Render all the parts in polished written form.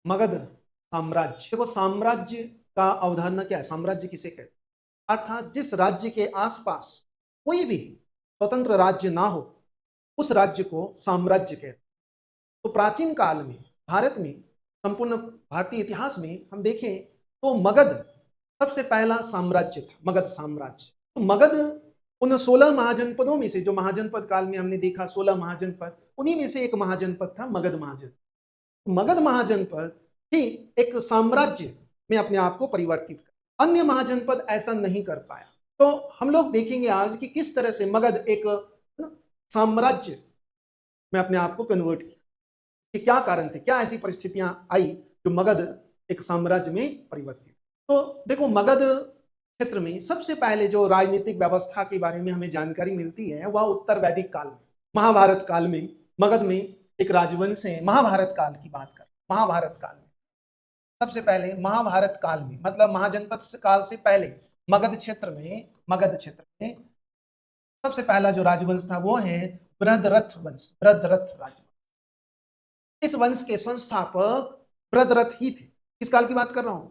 मगध साम्राज्य। देखो साम्राज्य का अवधारणा क्या है, साम्राज्य किसे कहते हैं, अर्थात जिस राज्य के आसपास कोई भी स्वतंत्र राज्य ना हो उस राज्य को साम्राज्य कहते हैं। तो प्राचीन काल में भारत में, संपूर्ण भारतीय इतिहास में हम देखें तो मगध सबसे पहला साम्राज्य था, मगध साम्राज्य। तो मगध उन 16 महाजनपदों में से, जो महाजनपद काल में हमने देखा 16 महाजनपद, उन्हीं में से एक महाजनपद था मगध महाजनपद। मगध महाजनपद ही एक साम्राज्य में अपने आप को परिवर्तित कर, अन्य महाजनपद ऐसा नहीं कर पाया। तो हम लोग देखेंगे आज कि किस तरह से मगध एक साम्राज्य में अपने आप को कन्वर्ट किया, कि क्या कारण थे, क्या ऐसी परिस्थितियां आई जो मगध एक साम्राज्य में परिवर्तित। तो देखो मगध क्षेत्र में सबसे पहले जो राजनीतिक व्यवस्था के बारे में हमें जानकारी मिलती है वह उत्तर वैदिक काल में, महाभारत काल में मगध में एक राजवंश है। महाभारत काल की बात कर, महाभारत काल में सबसे पहले, महाभारत काल में मतलब महाजनपद काल से पहले मगध क्षेत्र में सबसे पहला जो राजवंश था वो है बृहद्रथ वंश, बृहद्रथ राजवंश। इस वंश के संस्थापक बृहद्रथ ही थे। किस काल की बात कर रहा हूं,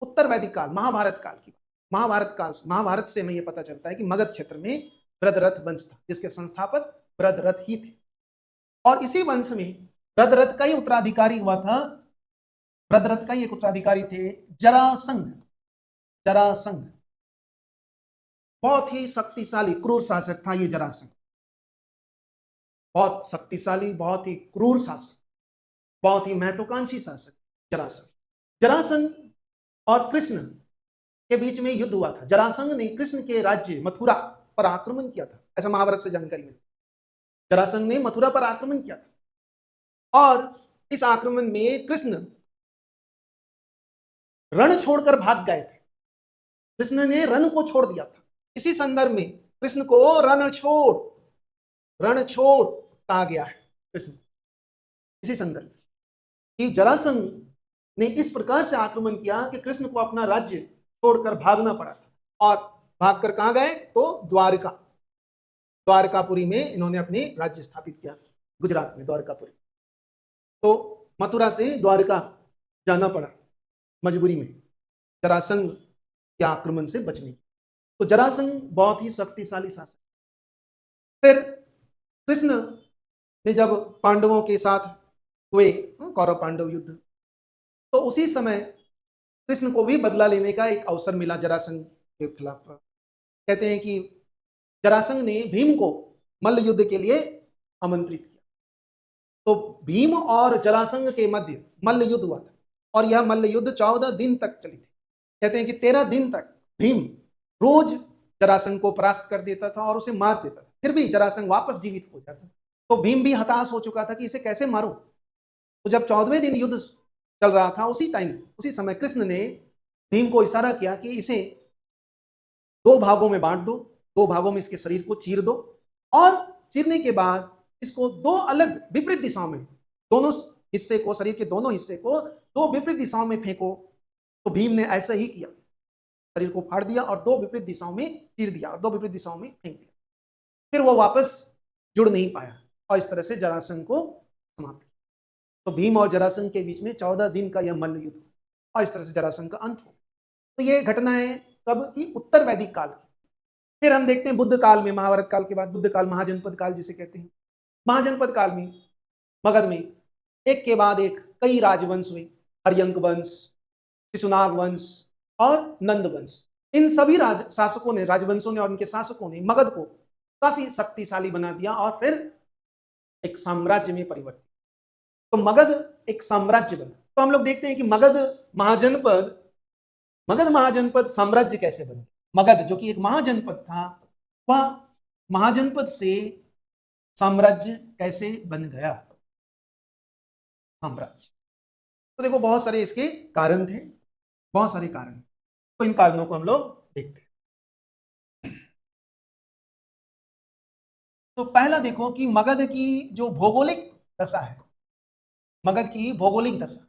उत्तर वैदिक काल, महाभारत काल की। महाभारत काल, महाभारत से हमें यह पता चलता है कि मगध क्षेत्र में बृहद्रथ वंश था जिसके संस्थापक बृहद्रथ ही थे। और इसी वंश में बृहद्रथ का ही उत्तराधिकारी हुआ था, बृहद्रथ का ही एक उत्तराधिकारी थे जरासंध। जरासंध बहुत ही शक्तिशाली क्रूर शासक था ये जरासंध, बहुत शक्तिशाली, बहुत ही क्रूर शासक, बहुत ही महत्वाकांक्षी शासक जरासंध। जरासंध और कृष्ण के बीच में युद्ध हुआ था। जरासंध ने कृष्ण के राज्य मथुरा पर आक्रमण किया था, ऐसा महाभारत से जानकारी मिलती है। जरासंध ने मथुरा पर आक्रमण किया था और इस आक्रमण में कृष्ण रण छोड़कर भाग गए थे। कृष्ण ने रण को छोड़ दिया था। इसी संदर्भ में कृष्ण को रण छोड़ कहा गया है कृष्ण। इसी संदर्भ कि जरासंध ने इस प्रकार से आक्रमण किया कि कृष्ण को अपना राज्य छोड़कर भागना पड़ा था। और भागकर कहां गए तो द्वारका, द्वारकापुरी में इन्होंने अपने राज्य स्थापित किया, गुजरात में द्वारकापुरी। तो मथुरा से द्वारका जाना पड़ा मजबूरी में जरासंध के आक्रमण से बचने की। तो जरासंध बहुत ही शक्तिशाली शासक। फिर कृष्ण ने जब पांडवों के साथ हुए कौरव पांडव युद्ध, तो उसी समय कृष्ण को भी बदला लेने का एक अवसर मिला जरासंध के खिलाफ। कहते हैं कि जरासंध ने भीम को मल्ल युद्ध के लिए आमंत्रित किया। तो भीम और जरासंध के मध्य मल्ल युद्ध हुआ था और यह मल्ल युद्ध 14 दिन तक चली थी। कहते हैं कि 13 दिन तक भीम रोज जरासंध को परास्त कर देता था और उसे मार देता था, फिर भी जरासंध वापस जीवित हो जाता। तो भीम भी हताश हो चुका था कि इसे कैसे मारूं। तो जब 14वें दिन युद्ध चल रहा था, उसी समय कृष्ण ने भीम को इशारा किया कि इसे 2 भागों में बांट दो, 2 भागों में इसके शरीर को चीर दो और चीरने के बाद इसको 2 अलग विपरीत दिशाओं में, दोनों हिस्से को, शरीर के दोनों हिस्से को 2 विपरीत दिशाओं में फेंको। तो भीम ने ऐसा ही किया, शरीर को फाड़ दिया और 2 विपरीत दिशाओं में चीर दिया और 2 विपरीत दिशाओं में फेंक दिया। फिर वो वापस जुड़ नहीं पाया और इस तरह से जरासंध को समाप्त। तो भीम और जरासंध के बीच में 14 दिन का यह मल्ल युद्ध और इस तरह से जरासंध का अंत हो। तो ये घटना है कब की, उत्तर वैदिक काल की। फिर हम देखते हैं बुद्ध काल में, महाभारत काल के बाद बुद्ध काल, महाजनपद काल जिसे कहते हैं। महाजनपद काल में मगध में एक के बाद एक कई राजवंश हुए, हर्यंक वंश, शिशुनाग वंश और नंद वंश। इन सभी शासकों ने, राजवंशों ने और उनके शासकों ने मगध को काफी शक्तिशाली बना दिया और फिर एक साम्राज्य में परिवर्तित। तो मगध एक साम्राज्य बना। तो हम लोग देखते हैं कि मगध महाजनपद साम्राज्य कैसे बना। मगध जो कि एक महाजनपद था, वह महाजनपद से साम्राज्य कैसे बन गया, साम्राज्य। तो देखो बहुत सारे इसके कारण थे, बहुत सारे कारण। तो इन कारणों को हम लोग देखते हैं। तो पहला देखो कि मगध की जो भौगोलिक दशा है, मगध की भौगोलिक दशा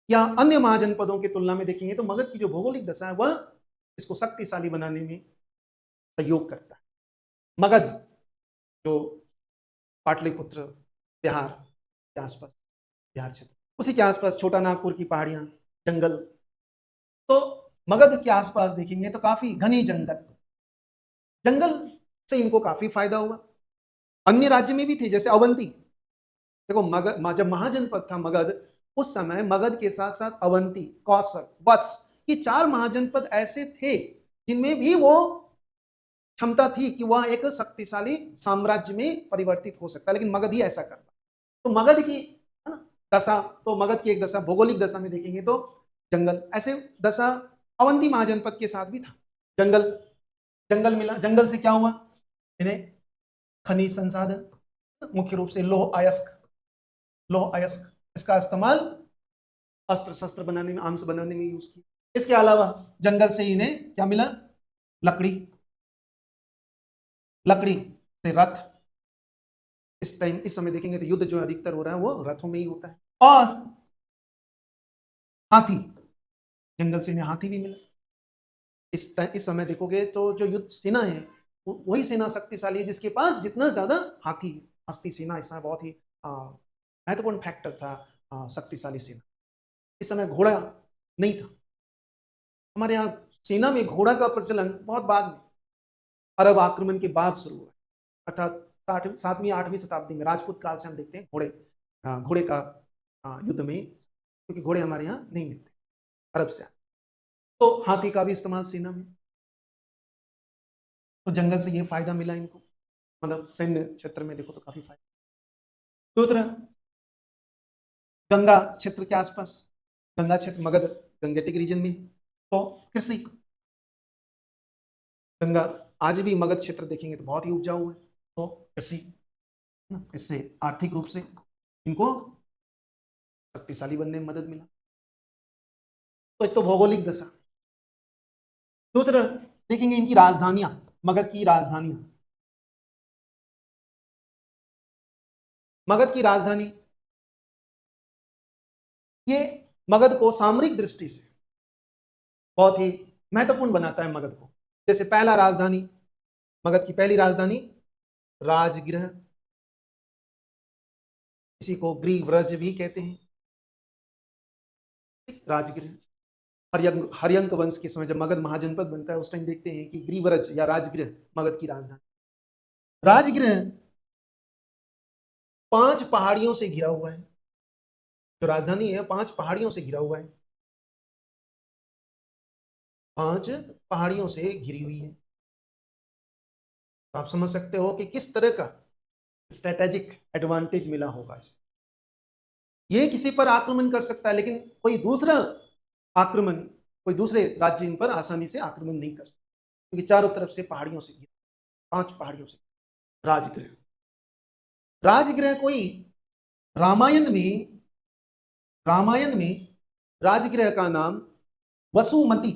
या अन्य महाजनपदों की तुलना में देखेंगे तो मगध की जो भौगोलिक दशा है वह इसको शक्तिशाली बनाने में सहयोग करता है। मगध जो पाटलिपुत्र, बिहार के आसपास, बिहार क्षेत्र, उसी के आसपास छोटा नागपुर की पहाड़ियां, जंगल। तो मगध के आसपास देखेंगे तो काफी घनी जंगल, जंगल से इनको काफी फायदा हुआ। अन्य राज्य में भी थे, जैसे अवंती। देखो मगध, जब महाजनपद था मगध, उस समय मगध के साथ साथ अवंती, कौशल, वत्स, ये 4 महाजनपद ऐसे थे जिनमें भी वो क्षमता थी कि वह एक शक्तिशाली साम्राज्य में परिवर्तित हो सकता है, लेकिन मगध ही ऐसा करता। तो मगध की, है ना, दशा, तो मगध की एक दशा, भौगोलिक दशा में देखेंगे तो जंगल, ऐसे दशा अवंती महाजनपद के साथ भी था। जंगल, जंगल मिला, जंगल से क्या हुआ, इन्हें खनिज संसाधन, मुख्य रूप से लौह अयस्क, लौह अयस्क, इसका इस्तेमाल अस्त्र शस्त्र बनाने में, आर्म्स बनाने में यूज किया। इसके अलावा जंगल से इन्हें क्या मिला, लकड़ी, लकड़ी से रथ। इस टाइम, इस समय देखेंगे तो युद्ध जो अधिकतर हो रहा है वो रथों में ही होता है। और हाथी, जंगल से इन्हें हाथी भी मिला। इस समय देखोगे तो जो युद्ध सेना है वही सेना शक्तिशाली है जिसके पास जितना ज्यादा हाथी है। हस्ती सेना इस समय बहुत ही महत्वपूर्ण फैक्टर था, शक्तिशाली सेना। इस समय घोड़ा नहीं था, हमारे यहाँ सेना में घोड़ा का प्रचलन बहुत बाद में, अरब आक्रमण के बाद शुरू हुआ, अर्थात 7वीं 8वीं शताब्दी में, राजपूत काल से हम देखते हैं घोड़े का युद्ध में, क्योंकि घोड़े हमारे यहाँ नहीं मिलते, अरब से। तो हाथी का भी इस्तेमाल सेना में, तो जंगल से ये फायदा मिला इनको, मतलब सैन्य क्षेत्र में देखो तो काफी फायदा। दूसरा, गंगा क्षेत्र के आसपास, गंगा क्षेत्र मगध गंगेटिक रीजन में, तो कृषि, गंगा आज भी मगध क्षेत्र देखेंगे तो बहुत ही उपजाऊ है, तो कृषि, इससे आर्थिक रूप से इनको शक्तिशाली बनने में मदद मिला। तो एक तो भौगोलिक दशा। दूसरा देखेंगे इनकी राजधानियां, मगध की राजधानियां, मगध की राजधानी, ये मगध को सामरिक दृष्टि से बहुत ही महत्वपूर्ण बनाता है मगध को। जैसे पहला राजधानी, मगध की पहली राजधानी राजगृह, इसी को ग्रीव्रज भी कहते हैं, राजगृह। हर्यंक वंश के समय जब मगध महाजनपद बनता है उस टाइम देखते हैं कि ग्रीव्रज या राजगृह मगध की राजधानी। राजगृह 5 पहाड़ियों से घिरा हुआ है, जो राजधानी है 5 पहाड़ियों से घिरा हुआ है, 5 पहाड़ियों से घिरी हुई है। तो आप समझ सकते हो कि किस तरह का स्ट्रेटेजिक एडवांटेज मिला होगा इसे। ये किसी पर आक्रमण कर सकता है, लेकिन कोई दूसरा आक्रमण, कोई दूसरे राज्य इन पर आसानी से आक्रमण नहीं कर सकता, क्योंकि चारों तरफ से पहाड़ियों से घिरा, 5 पहाड़ियों से। राजगृह, राजगृह कोई रामायण में, रामायण में राजगृह का नाम वसुमती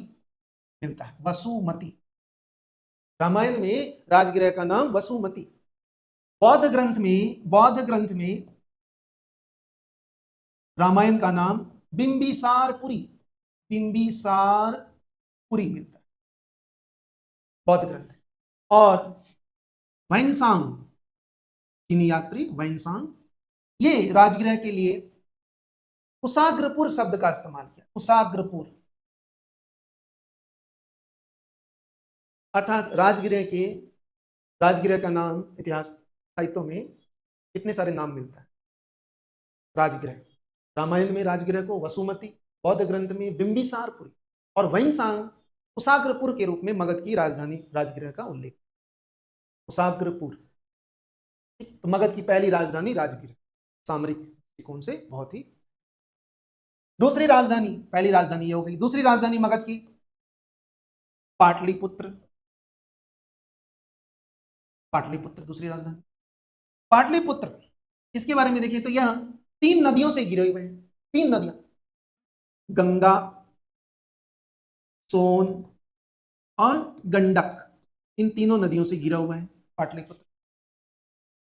मिलता है, वसुमती, रामायण में राजगृह का नाम वसुमती। बौद्ध ग्रंथ में, बौद्ध ग्रंथ में रामायण का नाम बिंबिसारपुरी, बिंबिसारपुरी मिलता है बौद्ध ग्रंथ। और वैनसांग, चीनी यात्री वैनसांग, ये राजगृह के लिए कुशाग्रपुर शब्द का इस्तेमाल किया, कुशाग्रपुर, अर्थात राजगृह का नाम इतिहास साहित्यों में कितने सारे नाम मिलता है। राजगृह, रामायण में राजगृह को वसुमती, बौद्ध ग्रंथ में बिंबिसारपुरी, और वैनसांग कुशाग्रपुर के रूप में मगध की राजधानी राजगृह का उल्लेख। कुशाग्रपुर, तो मगध की पहली राजधानी राजगृह, सामरिक दृष्टिकोण से बहुत ही। दूसरी राजधानी, पहली राजधानी ये हो गई, दूसरी राजधानी मगध की पाटलिपुत्र, पाटलिपुत्र दूसरी राजधानी। पाटलिपुत्र, इसके बारे में देखिए तो यह 3 नदियों से घिरे हुए हैं, 3 नदियां, गंगा, सोन और गंडक, इन तीनों नदियों से घिरा हुआ है पाटलिपुत्र।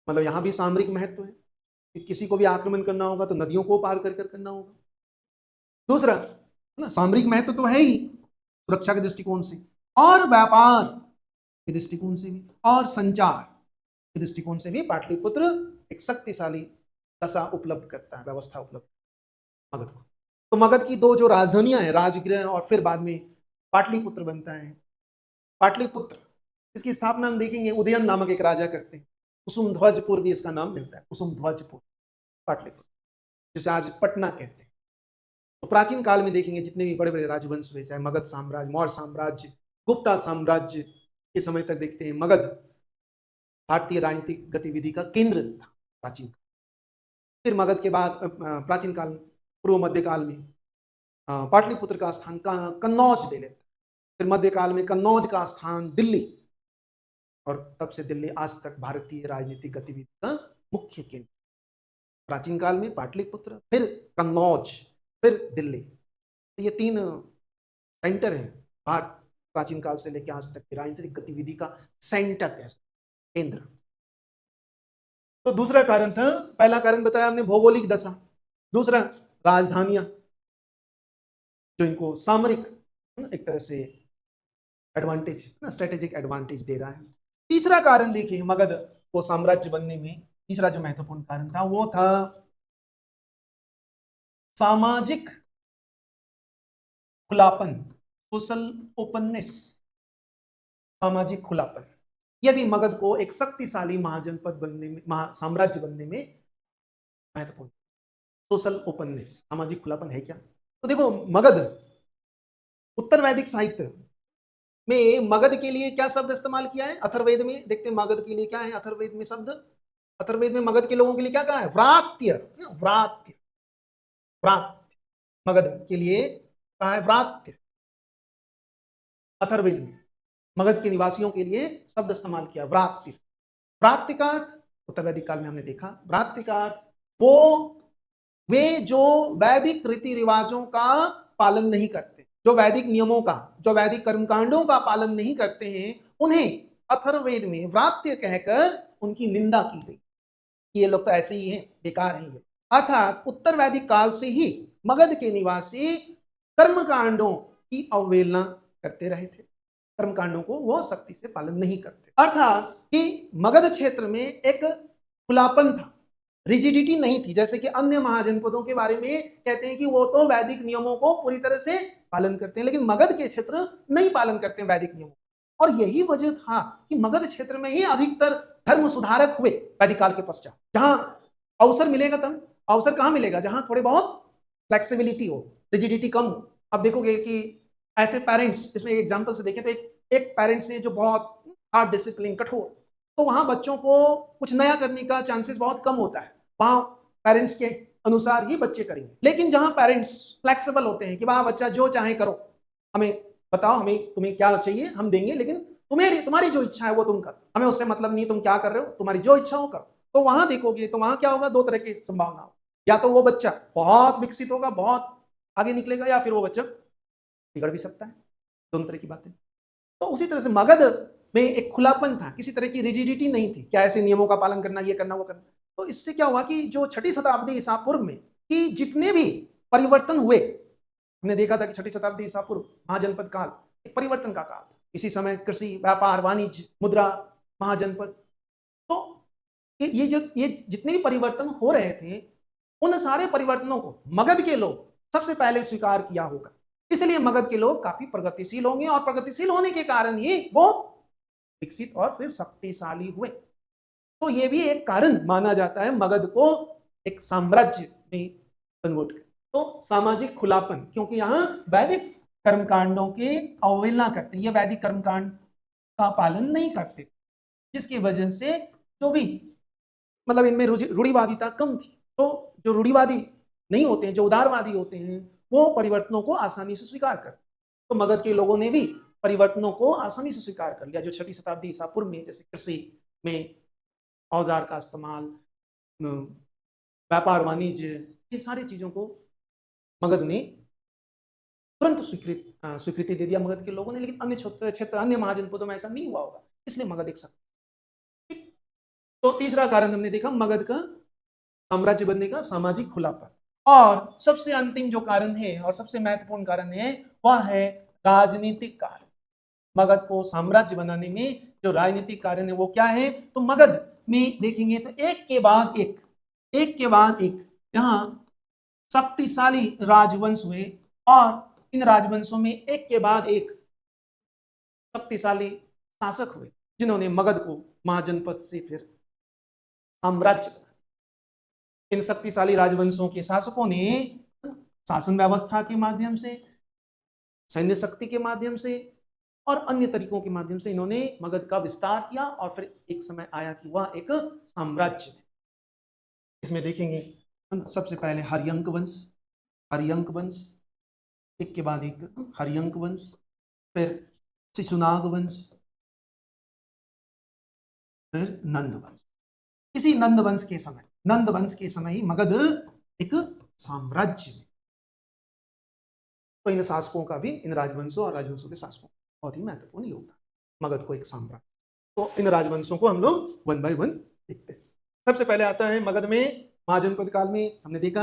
मतलब यहां भी सामरिक महत्व है कि किसी को भी आक्रमण करना होगा तो नदियों को पार कर कर करना होगा। दूसरा ना, सामरिक महत्व तो है ही सुरक्षा के दृष्टिकोण से, और व्यापार के दृष्टिकोण से भी, और संचार के दृष्टिकोण से भी पाटलिपुत्र एक शक्तिशाली दशा उपलब्ध करता है, व्यवस्था उपलब्ध। मगध को। तो मगध की दो जो राजधानियां हैं, राजगृह और फिर बाद में पाटलिपुत्र बनता है। पाटलिपुत्र, इसकी स्थापना हम देखेंगे उदयन नामक एक राजा करते हैं। कुसुमध्वजपुर भी इसका नाम मिलता है, कुसुमध्वजपुर पाटलिपुत्र, जिसे आज पटना कहते हैं। तो प्राचीन काल में देखेंगे जितने भी बड़े बड़े राजवंश हुए, चाहे मगध साम्राज्य, मौर्य साम्राज्य, गुप्ता साम्राज्य के समय तक देखते हैं मगध भारतीय राजनीतिक गतिविधि का केंद्र था प्राचीन काल। फिर मगध के बाद प्राचीन काल, पूर्व मध्य काल में पाटलिपुत्र का स्थान कन्नौज ले लेते। फिर मध्यकाल में कन्नौज का स्थान दिल्ली, और तब से दिल्ली आज तक भारतीय राजनीतिक गतिविधि का मुख्य केंद्र। प्राचीन काल में पाटलिपुत्र, फिर कन्नौज, फिर दिल्ली। तो ये 3 सेंटर हैं भारत प्राचीन काल से लेकर आज तक की राजनीतिक गतिविधि का सेंटर, केंद्र। तो दूसरा कारण था, पहला कारण बताया हमने भौगोलिक दशा, दूसरा राजधानियां जो इनको सामरिक एक तरह से एडवांटेज, स्ट्रेटेजिक एडवांटेज दे रहा है। तीसरा कारण देखिए मगध को साम्राज्य बनने में तीसरा जो महत्वपूर्ण कारण था वो था सामाजिक खुलापन, सोशल ओपननेस, सामाजिक खुलापन। यह भी मगध को एक शक्तिशाली महाजनपद बनने में, साम्राज्य बनने में महत्वपूर्ण। सोशल ओपननेस, सामाजिक खुलापन है क्या? तो देखो मगध, उत्तर वैदिक साहित्य में मगध के लिए क्या शब्द इस्तेमाल किया है? अथर्ववेद में देखते हैं मगध के लिए क्या है अथर्ववेद में शब्द। अथर्ववेद में मगध के लोगों के लिए क्या कहा है? व्रात्य, व्रात्य, व्रात्य। मगध के लिए कहा है व्रात्य। अथर्ववेद में मगध के निवासियों के लिए शब्द इस्तेमाल किया व्रात्य। व्रात्य का अर्थ उत्तर वैदिक काल में हमने देखा, व्रात्य का अर्थ वे जो वैदिक रीति रिवाजों का पालन नहीं करते, जो वैदिक नियमों का, जो वैदिक कर्मकांडों का पालन नहीं करते हैं, उन्हें अथर्ववेद में व्रात्य कहकर उनकी निंदा की गई। ये लोग तो ऐसे ही हैं, बेकार हैं ये। अर्थात उत्तर वैदिक काल से ही मगध के निवासी कर्मकांडों की अवहेलना करते रहे थे, कर्मकांडों को वो सख्ती से पालन नहीं करते। अर्थात कि मगध क्षेत्र में एक खुलापन था, रिजिडिटी नहीं थी। जैसे कि अन्य महाजनपदों के बारे में कहते हैं कि वो तो वैदिक नियमों को पूरी तरह से पालन करते हैं, लेकिन मगध के क्षेत्र नहीं पालन करते हैं वैदिक नियमों। और यही वजह था कि मगध क्षेत्र में ही अधिकतर धर्म सुधारक हुए वैदिक काल के पश्चात। जहां अवसर मिलेगा, तब अवसर कहां मिलेगा? जहां थोड़े बहुत फ्लेक्सिबिलिटी हो, रिजिडिटी कम हो। अब देखोगे कि ऐसे पेरेंट्स, इसमें एग्जाम्पल से देखें तो एक पेरेंट्स ने जो बहुत हार्ड डिसिप्लिन, कठोर, तो वहां बच्चों को कुछ नया करने का चांसेस बहुत कम होता है। वहां पेरेंट्स के अनुसार ही बच्चे करेंगे। लेकिन जहां पेरेंट्स फ्लेक्सिबल होते हैं कि वहां बच्चा जो चाहे करो, हमें बताओ, हमें तुम्हें क्या चाहिए हम देंगे, लेकिन तुम्हारी जो इच्छा है वो तुम करो, हमें उससे मतलब नहीं तुम क्या कर रहे हो, तुम्हारी जो इच्छा हो करो। तो वहां देखोगे तो वहां क्या होगा? 2 तरह की संभावना हो, या तो वो बच्चा बहुत विकसित होगा, बहुत आगे निकलेगा, या फिर वो बच्चा बिगड़ भी सकता है। दोनों तरह की बातें। तो उसी तरह से मगध में एक खुलापन था, किसी तरह की रिजिडिटी नहीं थी, क्या ऐसे नियमों का पालन करना, ये करना, वो करना। तो इससे क्या हुआ कि जो 6ठी शताब्दी ईसा पूर्व में कि जितने भी परिवर्तन हुए, हमने देखा था कि 6ठी शताब्दी ईसा पूर्व महाजनपद काल एक परिवर्तन का काल। इसी समय कृषि, व्यापार, वाणिज्य, मुद्रा, महाजनपद। तो ये जितने भी परिवर्तन हो रहे थे, उन सारे परिवर्तनों को मगध के लोग सबसे पहले स्वीकार किया होगा। इसलिए मगध के लोग काफी प्रगतिशील होंगे, और प्रगतिशील होने के कारण ही वो विकसित और फिर शक्तिशाली हुए। तो ये भी एक कारण माना जाता है मगध को एक साम्राज्य में कन्वर्ट कर। तो सामाजिक खुलापन, क्योंकि यहाँ वैदिक कर्मकांडों के अवहेलना करते, ये वैदिक कर्मकांड का पालन नहीं करते, जिसकी वजह से जो भी मतलब इनमें रूढ़िवादिता कम थी। तो जो रूढ़िवादी नहीं होते हैं, जो उदारवादी होते हैं, वो परिवर्तनों को आसानी से स्वीकार करते। तो मगध के लोगों ने भी परिवर्तनों को आसानी से स्वीकार कर लिया। जो 6ठी शताब्दी ईसा पूर्व में जैसे कृषि में औजार का इस्तेमाल, व्यापार, वाणिज्य, ये सारी चीजों को मगध ने तुरंत स्वीकृति दे दिया मगध के लोगों ने। लेकिन अन्य क्षेत्र, अन्य महाजनपदों में ऐसा नहीं हुआ होगा, इसलिए मगध एक शक्ति। तो तीसरा कारण हमने देखा मगध का साम्राज्य बनने का, सामाजिक खुलापन। और सबसे अंतिम जो कारण है और सबसे महत्वपूर्ण कारण है वह है राजनीतिक कारण। मगध को साम्राज्य बनाने में जो राजनीतिक कारण है वो क्या है? तो मगध में देखेंगे तो एक के बाद एक, एक के बाद एक, यहाँ शक्तिशाली राजवंश हुए और इन राजवंशों में एक के बाद एक शक्तिशाली शासक हुए जिन्होंने मगध को महाजनपद से फिर साम्राज्य बना। इन शक्तिशाली राजवंशों के शासकों ने शासन व्यवस्था के माध्यम से, सैन्य शक्ति के माध्यम से और अन्य तरीकों के माध्यम से इन्होंने मगध का विस्तार किया और फिर एक समय आया कि वह एक साम्राज्य। इसमें देखेंगे सबसे पहले हर्यंक वंश, हर्यंक वंश, एक के बाद एक हर्यंक वंश, फिर शिशुनाग वंश, फिर नंद वंश। इसी नंद वंश के समय, नंद वंश के समय ही मगध एक साम्राज्य में। तो इन शासकों का भी, इन राजवंशों और राजवंशों के शासकों का बहुत ही महत्वपूर्ण योगदान, मगध को एक साम्राज्य। तो इन राजवंशों को हम लोग वन बाय वन देखते हैं। सबसे पहले आता है मगध में महाजनपद काल में हमने देखा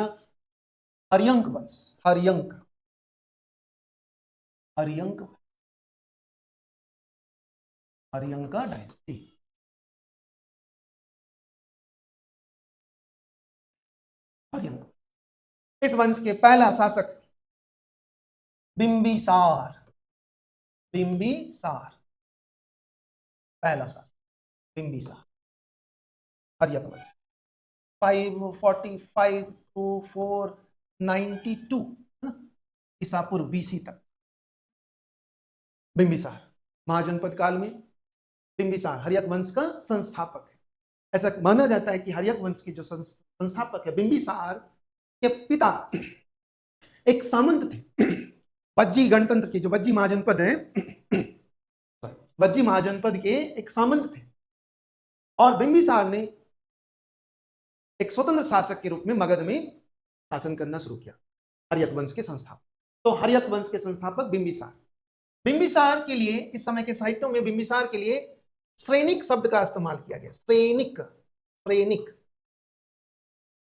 हर्यंक वंश, हर्यंक, हर्यंक, हर्यंका डायनेस्टी। हर्यंक, इस वंश के पहला शासक बिंबिसार, बिंबिसार, पहला शासक बिंबिसार, हर्यक वंश 545 टू 492 ईसा पूर्व बीसी तक। बिंबिसार महाजनपद काल में बिंबिसार हर्यक वंश का संस्थापक है। ऐसा माना जाता है कि हर्यक वंश के जो संस्थापक है बिंबिसार के पिता एक सामंत थे, वज्जी गणतंत्र के, जो वज्जी महाजनपद है, वज्जी महाजनपद के एक सामंत थे और बिंबिसार ने एक स्वतंत्र शासक के रूप में मगध में शासन करना शुरू किया, हर्यक वंश के संस्थापक। तो हर्यक वंश के संस्थापक बिंबिसार। बिंबिसार के लिए इस समय के साहित्यों में बिंबिसार के लिए श्रेनिक शब्द का इस्तेमाल किया गया, श्रेनिक, श्रेनिक।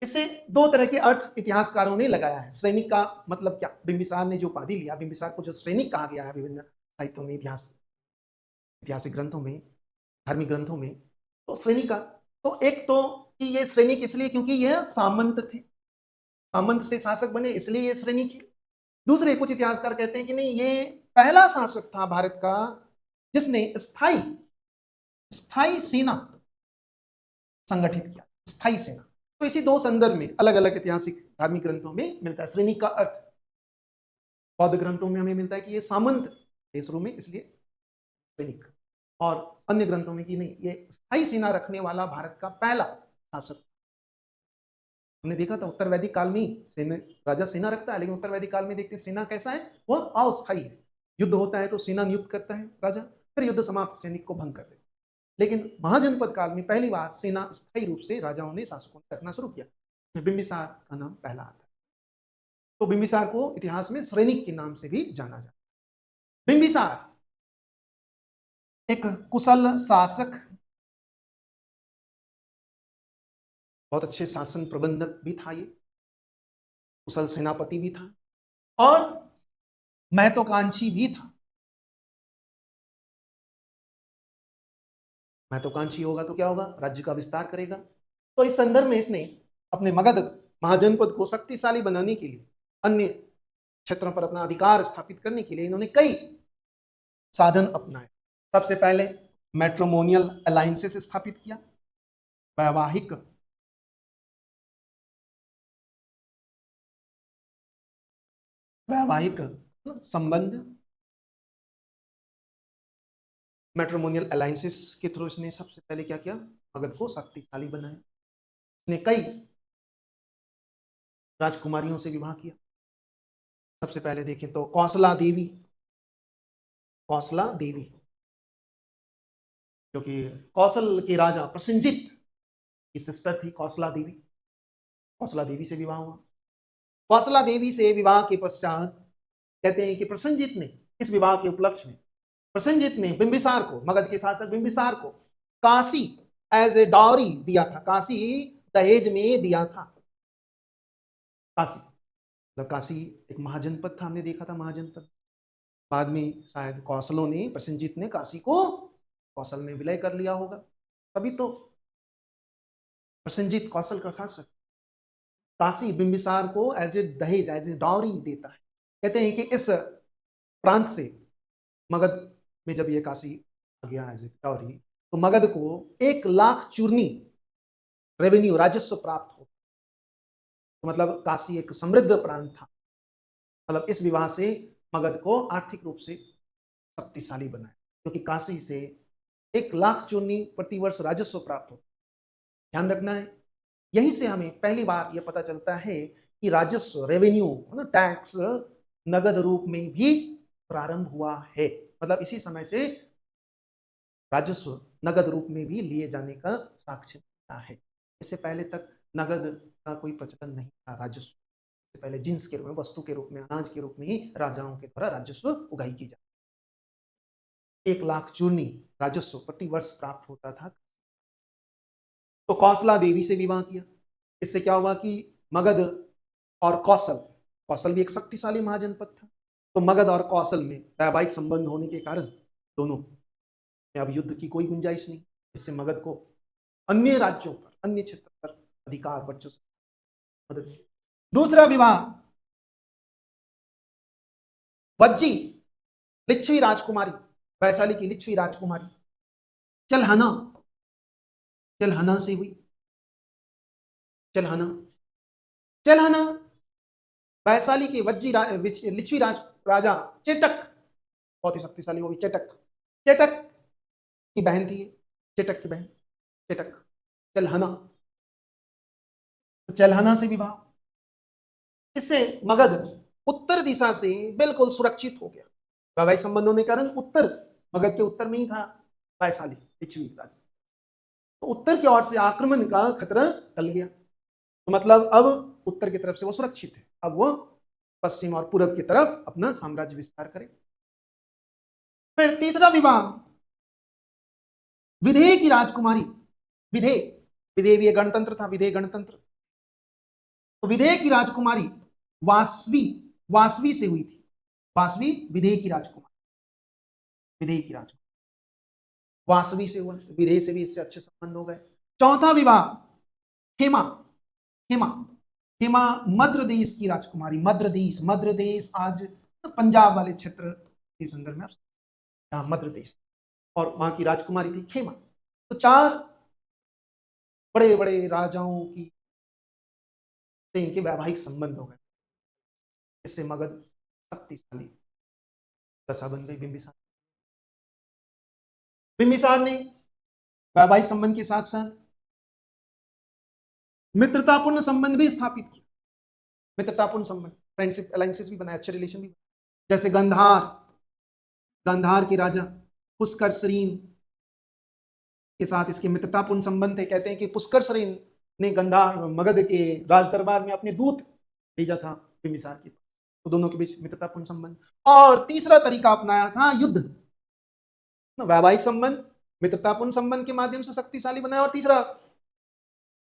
इससे दो तरह के अर्थ इतिहासकारों ने लगाया है। श्रेनिक का मतलब क्या, बिंबिसार ने जो उपाधि लिया, बिंबिसार को जो श्रेनिक कहा गया है विभिन्न साहित्यों में, ऐतिहासिक ग्रंथों में, धार्मिक ग्रंथों में, तो श्रेनिक का, तो एक तो कि ये श्रेनिक इसलिए क्योंकि यह सामंत थे, सामंत से शासक बने इसलिए ये श्रेनिक है। दूसरे कुछ इतिहासकार कहते हैं कि नहीं, ये पहला शासक था भारत का जिसने स्थायी सेना संगठित किया, स्थायी सेना। तो इसी दो संदर्भ में अलग अलग ऐतिहासिक धार्मिक ग्रंथों में मिलता है। श्रेनिक का अर्थ बौद्ध ग्रंथों में हमें मिलता है कि ये सामंत थे शुरू में, इसलिए श्रेनिक, और अन्य ग्रंथों में कि नहीं, ये स्थायी सेना रखने वाला भारत का पहला शासक। हमने देखा था उत्तर वैदिक काल में सेना, राजा सेना रखता है, लेकिन उत्तर वैदिक काल में देखते हैं सेना कैसा है, वह अस्थायी है। युद्ध होता है तो सेना नियुक्त करता है राजा, फिर युद्ध समाप्त, सैनिक को भंग कर देता है। लेकिन महाजनपद काल में पहली बार सेना स्थायी रूप से राजाओं ने, शासकों ने रखना शुरू किया। बिंबिसार का नाम पहला आता है। तो बिंबिसार को इतिहास में श्रेनिक के नाम से भी जाना जाता है। बिंबिसार एक कुशल शासक, बहुत अच्छे शासन प्रबंधक भी था, ये कुशल सेनापति भी था और महत्वाकांक्षी भी था। महत्वाकांक्षी होगा तो क्या होगा, राज्य का विस्तार करेगा। तो इस संदर्भ में इसने अपने मगध महाजनपद को शक्तिशाली बनाने के लिए, अन्य क्षेत्रों पर अपना अधिकार स्थापित करने के लिए इन्होंने कई साधन अपनाए। सबसे पहले मैट्रिमोनियल अलायंसेस स्थापित किया, वैवाहिक संबंध, मैट्रिमोनियल अलायंसेस के थ्रू इसने सबसे पहले क्या किया, मगध को शक्तिशाली बनाया। इसने कई राजकुमारियों से विवाह किया। सबसे पहले देखें तो कौशला देवी, कौशला देवी जो कि कौशल के राजा प्रसेनजित की सिस्टर थी, कौशला देवी, कौशला देवी से विवाह हुआ। कौशला देवी से विवाह के पश्चात कहते हैं कि प्रसेनजित ने, इस विवाह के उपलक्ष्य में प्रसेनजित ने बिंबिसार को, मगध के शासक बिंबिसार को काशी एज ए डाउरी दिया था, काशी दहेज में दिया था। काशी मतलब काशी एक महाजनपद था, हमने देखा था महाजनपद। बाद में शायद कौशलों ने, प्रसेनजित ने काशी को कौशल में विलय कर लिया होगा, तभी तो प्रसेनजित कौशल का शासक। काशी बिंबिसार को एज ए दहेज, एज ए डाउरी देता है। कहते हैं कि इस प्रांत से मगध में जब ये काशी आ गया एज ए डाउरी, तो मगध को 1,00,000 चूर्णी रेवेन्यू, राजस्व प्राप्त हो। तो मतलब काशी एक समृद्ध प्रांत था। मतलब इस विवाह से मगध को आर्थिक रूप से शक्तिशाली बनाया, क्योंकि काशी से 1,00,000 चूर्णी प्रतिवर्ष राजस्व प्राप्त हो। ध्यान रखना है, यहीं से हमें पहली बार यह पता चलता है कि राजस्व, रेवेन्यू, टैक्स नगद रूप में भी प्रारंभ हुआ है। मतलब इसी समय से राजस्व नगद रूप में भी लिए जाने का साक्ष्य मिलता है। इससे पहले तक नगद का कोई प्रचलन नहीं था। राजस्व से पहले जिन्स के रूप में, वस्तु के रूप में, अनाज के रूप में ही राजाओं के द्वारा राजस्व उगाई की जाती। 1,00,000 चूर्णी राजस्व प्रति वर्ष प्राप्त होता था। तो कौशला देवी से विवाह किया। इससे क्या हुआ कि मगध और कौशल, कौशल भी एक शक्तिशाली महाजनपद था, तो मगध और कौशल में वैवाहिक संबंध होने के कारण दोनों में अब युद्ध की कोई गुंजाइश नहीं। इससे मगध को अन्य राज्यों पर, अन्य क्षेत्र पर अधिकार, वर्चस्व मदद। दूसरा विवाह वज्जी लिच्छवी राजकुमारी, वैशाली की लिच्छवी राजकुमारी चलहना, चलहना से हुई। चलहना, चलहना वैशाली के वज्जी लिच्छवी राजा चेटक, बहुत ही शक्तिशाली, वो भी चेटक, चेटक की बहन थी। चेटक की बहन चेटक, चलहना, चलहना से विवाह। इससे मगध उत्तर दिशा से बिल्कुल सुरक्षित हो गया। वैवाहिक संबंध होने के कारण उत्तर, मगध के उत्तर में ही था वैशाली लिच्छवी राजा, तो उत्तर की ओर से आक्रमण का खतरा टल गया। तो मतलब अब उत्तर की तरफ से वो सुरक्षित है, अब वो पश्चिम और पूर्व की तरफ अपना साम्राज्य विस्तार करे। फिर तीसरा विवाह विदेह की राजकुमारी, विदेह, विदेह भी गणतंत्र था, विदेह गणतंत्र, तो विदेह की राजकुमारी वासवी, वासवी से हुई थी। वासवी विदेह की राजकुमारी, विदेह की राजकुमारी वासवी से हुआ, विदेह से भी इससे अच्छे संबंध हो गए। चौथा विवाह हेमा, हेमा, हेमा मद्र देश की राजकुमारी, मद्र देश, मद्र देश आज पंजाब वाले क्षेत्र के संदर्भ में आप मद्र देश, और वहां की राजकुमारी थी खेमा। तो 4 बड़े बड़े राजाओं की से इनके वैवाहिक संबंध हो गए। इससे मगध शक्तिशाली दशा बन गई बिंबिसार। बिंबिसार ने वैवाहिक संबंध के साथ साथ मित्रतापूर्ण संबंध भी स्थापित किया। मित्रतापूर्ण संबंध, फ्रेंडशिप अलायंसेस भी बनाए, अच्छे रिलेशन भी बनाए। जैसे गंधार, गंधार के राजा पुष्कर सरीन के साथ इसके मित्रतापूर्ण संबंध थे। कहते हैं कि पुष्कर सरीन ने गंधार, मगध के राज दरबार में अपने दूत भेजा था बिंबिसार के पास, तो दोनों के बीच मित्रतापूर्ण संबंध। और तीसरा तरीका अपनाया था युद्ध, वैवाहिक संबंध मित्रतापूर्ण संबंध के माध्यम से शक्तिशाली बनाया, और तीसरा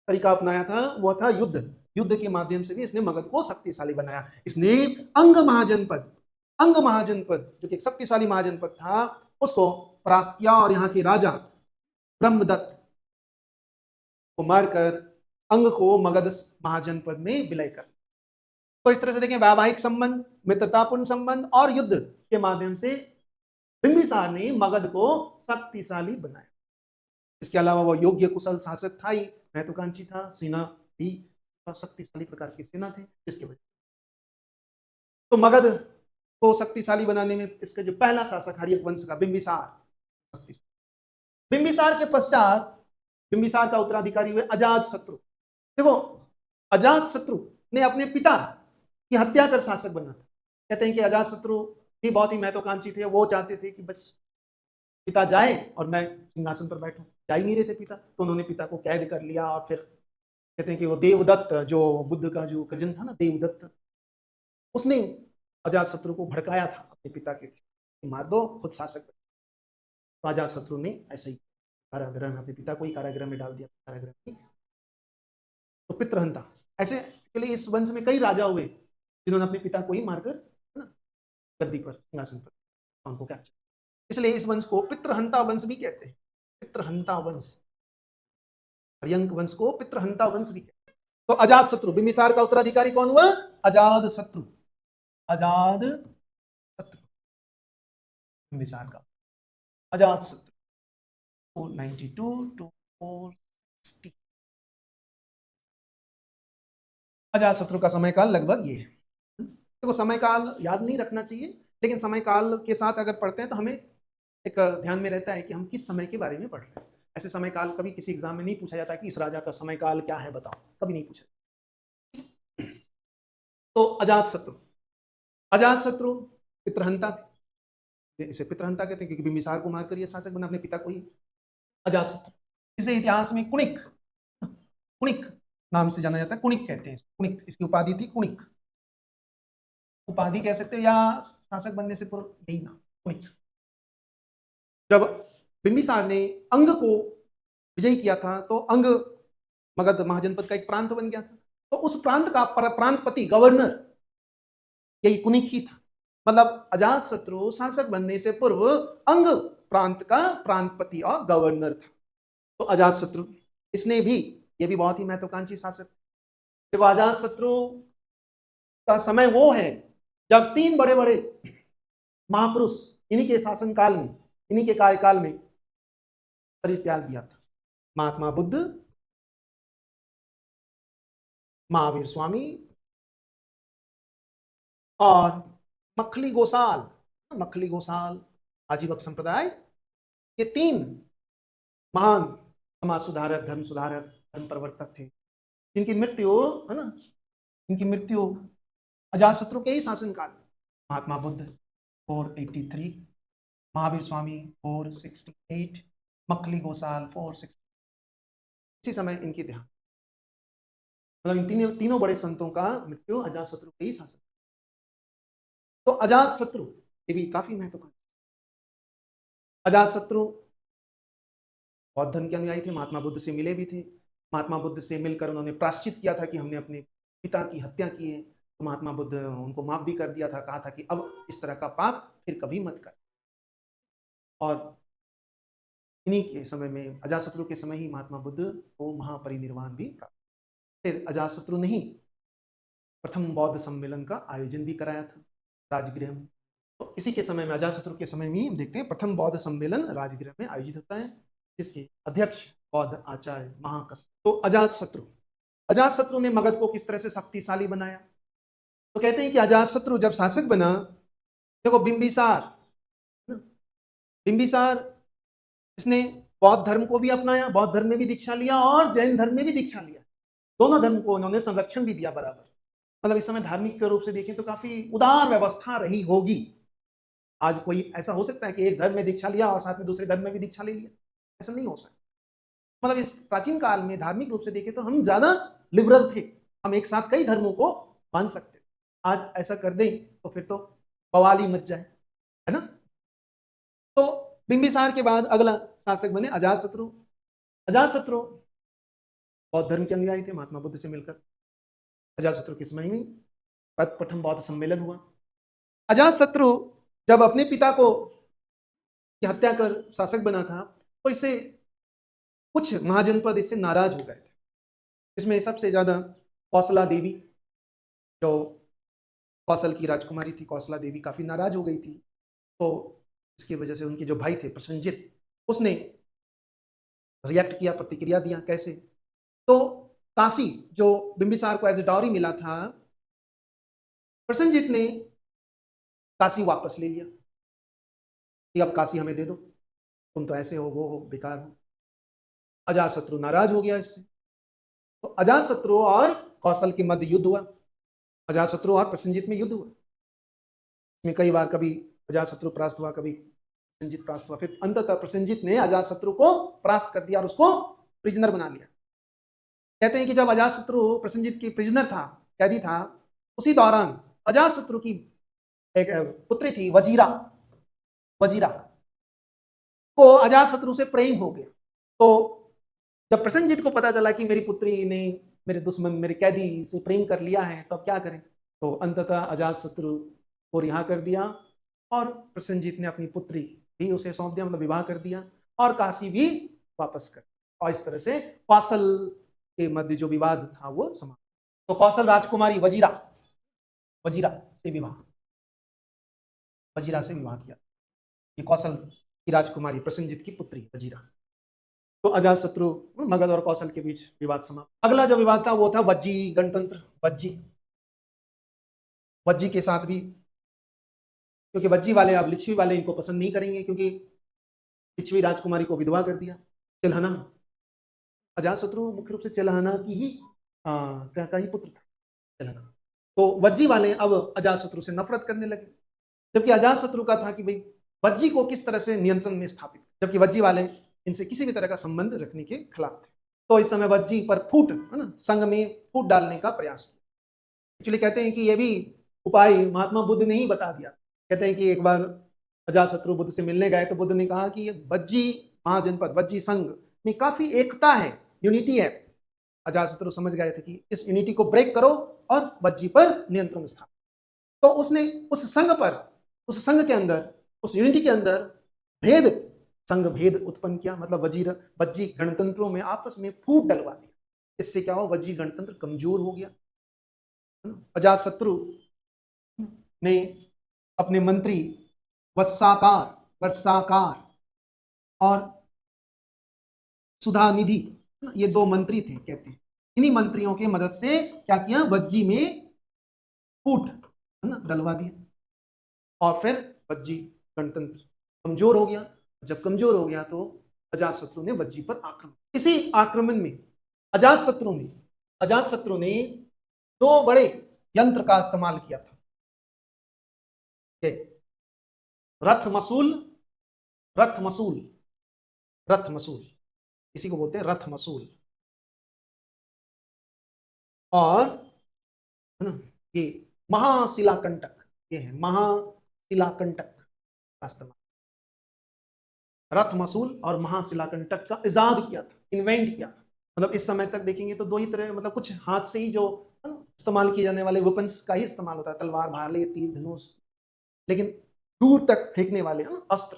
तरीका अपनाया था वो था युद्ध, युद्ध के माध्यम से भी इसने मगध को शक्तिशाली बनाया। इसने अंग महाजनपद, अंग महाजनपद जो कि एक शक्तिशाली महाजनपद था, उसको परास्त किया और यहाँ के राजा ब्रह्मदत्त को मारकर अंग को मगध महाजनपद में विलय कर। तो इस तरह से देखें, वैवाहिक संबंध, मित्रतापूर्ण संबंध और युद्ध के माध्यम से बिंबिसार ने मगध को शक्तिशाली बनाया। इसके अलावा वो योग्य कुशल शासक था ही, महत्वाकांक्षी था, सेना भी शक्तिशाली प्रकार की सेना थे, जिसके वजह तो मगध को शक्तिशाली बनाने में इसका जो पहला शासक हर्यक वंश का बिंबिसार, बिंबिसार के पश्चात बिंबिसार का उत्तराधिकारी हुए अजात शत्रु। देखो, अजात शत्रु ने अपने पिता की हत्या कर शासक बनना था। कहते हैं कि अजात शत्रु भी बहुत ही महत्वाकांक्षी थे, वो चाहते थे कि बस पिता जाए और मैं सिंहासन पर बैठूं, जा ही नहीं रहे थे पिता, तो उन्होंने पिता को कैद कर लिया। और फिर कहते हैं कि वो देवदत्त, जो बुद्ध का जो कजन था ना देवदत्त, उसने अजात शत्रु को भड़काया था अपने पिता के, मार दो खुद शासक। तो अजात शत्रु ने ऐसे ही कारागृह में अपने पिता को ही कारागृह में डाल दिया, कारागृह में। तो पितृहंता, ऐसे के लिए इस वंश में कई राजा हुए जिन्होंने अपने पिता को ही मारकर गद्दी पर, सिंहासन पर उनको कैप्चर, इसलिए इस वंश को पितृहंता वंश भी कहते हैं। पितृहंता वंश, हर्यंक वंश को पितृहंता वंश भी कहते हैं। तो अजात शत्रु, बिंबिसार का उत्तराधिकारी कौन हुआ? अजात शत्रु, अजात शत्रु, बिंबिसार का अजात शत्रु 492 to 460। अजात शत्रु का समय काल लगभग ये है। देखो समय काल याद नहीं रखना चाहिए, लेकिन समय काल के साथ अगर पढ़ते हैं तो हमें एक ध्यान में रहता है कि हम किस समय के बारे में पढ़ रहे हैं। ऐसे समय काल कभी किसी एग्जाम में नहीं पूछा जाता कि इस राजा का समय काल क्या है बताओ, कभी नहीं पूछा। तो अजात शत्रु, अजात शत्रु पितृहंता थे, इसे पितृहंता कहते हैं क्योंकि बिंबिसार को मारकर ये शासक बना, अपने पिता को ही। अजात शत्रु, इसे इतिहास में कुणिक, कुणिक नाम से जाना जाता है, कुणिक कहते हैं, कुणिक इसकी उपाधि थी, कुणिक उपाधि कह सकते हो या शासक बनने से पूर्व यही नाम कुणिक। जब बिंबिसार ने अंग को विजयी किया था तो अंग मगध महाजनपद का एक प्रांत बन गया था, तो उस प्रांत का प्रांतपति गवर्नर यही कुनिक ही था। मतलब अजात शत्रु शासक बनने से पूर्व अंग प्रांत का प्रांतपति और गवर्नर था। तो अजात शत्रु इसने भी, ये भी बहुत ही महत्वाकांक्षी शासक। देखो अजात शत्रु का समय वो है जब तीन बड़े बड़े महापुरुष इन्हीं के शासन काल में, इन्हीं के कार्यकाल में शरीर त्याग दिया था। महात्मा बुद्ध, महावीर स्वामी और मखली गोसाल, मखली गोसाल आजीवक संप्रदाय, ये तीन महान समाज सुधारक, धर्म सुधारक, धर्म प्रवर्तक थे, जिनकी मृत्यु है ना, इनकी मृत्यु अजातशत्रु के ही शासनकाल में। महात्मा बुद्ध 483, महावीर स्वामी 468, मखली गोसाल 460, इसी समय इनकी देहांत। मतलब इन तीनों बड़े संतों का मृत्यु अजातशत्रु के ही शासन। तो अजातशत्रु ये भी काफी महत्वपूर्ण। अजातशत्रु बौद्ध धर्म के अनुयायी थे, महात्मा बुद्ध से मिले भी थे। महात्मा बुद्ध से मिलकर उन्होंने प्राश्चित किया था कि हमने अपने पिता की हत्या की है, तो महात्मा बुद्ध उनको माफ भी कर दिया था, कहा था कि अब इस तरह का पाप फिर कभी मत कर। और इन्हीं के समय में, अजातशत्रु के समय ही महात्मा बुद्ध को महापरिनिर्वाण भी प्राप्त। फिर अजातशत्रु ने ही प्रथम बौद्ध सम्मेलन का आयोजन भी कराया था राजगृह में। तो इसी के समय में, अजातशत्रु के समय में हम देखते हैं प्रथम बौद्ध सम्मेलन राजगृह में आयोजित होता है, जिसके अध्यक्ष बौद्ध आचार्य महाकश्यप। तो अजातशत्रु, अजातशत्रु ने मगध को किस तरह से शक्तिशाली बनाया? तो कहते हैं कि अजातशत्रु जब शासक बना, देखो बिंबिसार, बिंबिसार इसने बौद्ध धर्म को भी अपनाया, बौद्ध धर्म में भी दीक्षा लिया और जैन धर्म में भी दीक्षा लिया। दोनों धर्म को उन्होंने संरक्षण भी दिया बराबर। मतलब इस समय धार्मिक रूप से देखें तो काफी उदार व्यवस्था रही होगी। आज कोई ऐसा हो सकता है कि एक धर्म में दीक्षा लिया और साथ में दूसरे धर्म में भी दीक्षा ले लिया? ऐसा नहीं हो सकता। मतलब इस प्राचीन काल में धार्मिक रूप से देखें तो हम ज्यादा लिबरल थे, हम एक साथ कई धर्मों को मान सकते। आज ऐसा कर दें तो फिर तो बवाल ही मच जाए, है ना। तो बिंबिसार के बाद अगला शासक बने अजातशत्रु। अजातशत्रु बौद्ध धर्म के अनुयायी थे, महात्मा बुद्ध से मिलकर। अजातशत्रु के समय में प्रथम बौद्ध सम्मेलन हुआ। अजातशत्रु जब अपने पिता को की हत्या कर शासक बना था, तो इससे कुछ महाजनपद इससे नाराज हो गए थे। इसमें सबसे ज्यादा कौशला देवी, जो कौशल की राजकुमारी थी, कौशला देवी काफी नाराज हो गई थी। तो इसकी वजह से उनके जो भाई थे प्रसेनजित, उसने रिएक्ट किया, प्रतिक्रिया दिया। कैसे? तो काशी जो बिंबिसार को एज ए डाउरी मिला था, प्रसेनजित ने काशी वापस ले लिया कि अब काशी हमें दे दो, तुम तो ऐसे हो, वो हो, बेकार हो। अजातशत्रु नाराज हो गया इससे। तो अजातशत्रु और कौशल के मध्य युद्ध हुआ, अजातशत्रु और प्रसेनजित में युद्ध हुआ। इसमें कई बार कभी अजातशत्रु परास्त हुआ, कभी प्रसेनजित परास्त हुआ। फिर अंततः प्रसेनजित ने अजातशत्रु को परास्त कर दिया और उसको प्रिजनर बना लिया। कहते हैं कि जब अजातशत्रु प्रसेनजित की प्रिजनर था, कैदी था, उसी दौरान अजातशत्रु की एक पुत्री थी वजीरा, वजीरा को अजातशत्रु से प्रेम हो गया। तो जब प्रसेनजित को पता चला कि मेरी पुत्री ने मेरे दुश्मन, मेरे कैदी से प्रेम कर लिया है, तो अब क्या करें? तो अंततः अजातशत्रु को रिहा कर दिया और प्रसेनजित ने अपनी पुत्री भी उसे सौंप दिया, मतलब विवाह कर दिया, और काशी भी वापस कर। और इस तरह से कौशल के मध्य जो विवाद था वो समाप्त। तो कौशल राजकुमारी वजीरा वजीरा से विवाह वजीरा से विवाह किया। ये कौशल की राजकुमारी प्रसेनजीत की पुत्री वजीरा। तो अजातशत्रु मगध और कौशल के बीच विवाद समाप्त। अगला जो विवाद था वो था वज्जी गणतंत्र। वज्जी के साथ भी, क्योंकि वज्जी वाले अब लिच्छवी वाले इनको पसंद नहीं करेंगे, क्योंकि लिच्छवी राजकुमारी को विधवा कर दिया। चिल्हना, अजातशत्रु मुख्य रूप से चिल्हना की ही का ही पुत्र था चिल्हना। तो वज्जी वाले अब अजातशत्रु से नफरत करने लगे, जबकि अजातशत्रु का था कि भाई वज्जी को किस तरह से नियंत्रण में स्थापित, जबकि वज्जी वाले इनसे किसी भी तरह का संबंध रखने के खिलाफ थे। तो इस समय वज्जी पर फूट, है ना, संघ में फूट डालने का प्रयास किया। एक्चुअली कहते हैं कि ये भी उपाय महात्मा बुद्ध ने ही बता दिया। कहते हैं कि एक बार अजातशत्रु बुद्ध से मिलने गए तो बुद्ध ने कहा कि ये वज्जी महाजनपद, वज्जी संघ में काफी एकता है, यूनिटी है। अजातशत्रु समझ गए थे कि इस यूनिटी को ब्रेक करो और वज्जी पर नियंत्रण स्थापित। तो उसने उस संघ पर, उस संघ के अंदर, उस यूनिटी के अंदर भेद, संघ भेद उत्पन्न किया। मतलब वज्जी गणतंत्रों में आपस में फूट डलवा दिया। इससे क्या हुआ, वज्जी गणतंत्र कमजोर हो गया। अजातशत्रु ने अपने मंत्री वर्षाकार और सुधानिधि, ये दो मंत्री थे कहते हैं, इन्हीं मंत्रियों के मदद से क्या किया, वज्जी में फूट डलवा दिया और फिर वज्जी गणतंत्र कमजोर हो गया। जब कमजोर हो गया तो अजातशत्रु ने वज्जी पर आक्रमण। इसी आक्रमण में अजातशत्रु ने दो बड़े यंत्र का इस्तेमाल किया था। रथ मसूल, इसी को बोलते हैं रथ मसूल। और ये महाशिलाकंटक, ये है महाशिलाकंटक का इस्तेमाल। रथ मसूल और महाशिलाकंटक का इजाद किया था, इन्वेंट किया था। मतलब इस समय तक देखेंगे तो दो ही तरह, मतलब कुछ हाथ से ही जो इस्तेमाल किए जाने वाले वेपन्स का ही इस्तेमाल होता है, तलवार, भाले, तीर, धनुष। लेकिन दूर तक फेंकने वाले अस्त्र,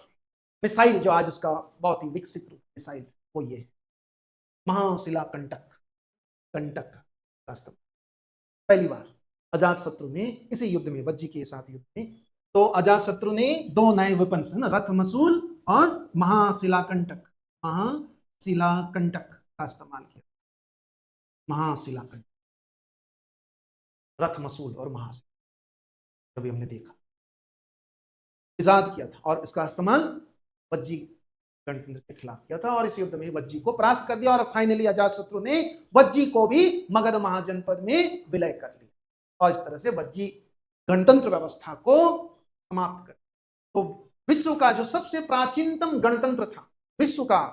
मिसाइल, जो आज उसका बहुत ही विकसित रूप मिसाइल, वो ये महाशिलाकंटक का इस्तेमाल पहली बार अजातशत्रु ने इसी युद्ध में, वज्जी के साथ युद्ध में। तो अजातशत्रु ने दो नए वेपन्स, है ना, रथ मसूल और महाशिलाकंटक का इस्तेमाल किया। महाशिलाकंटक, रथ मसूल और महाशिलाकंटक अभी हमने देखा, इजाद किया था और इसका इस्तेमाल वज्जी गणतंत्र के खिलाफ किया था और इस युद्ध में वज्जी को परास्त कर दिया। और फाइनली अजातशत्रु ने वज्जी को भी मगध महाजनपद में विलय कर लिया और इस तरह से वज्जी गणतंत्र व्यवस्था को समाप्त कर। तो विश्व का जो सबसे प्राचीनतम गणतंत्र था, विश्व का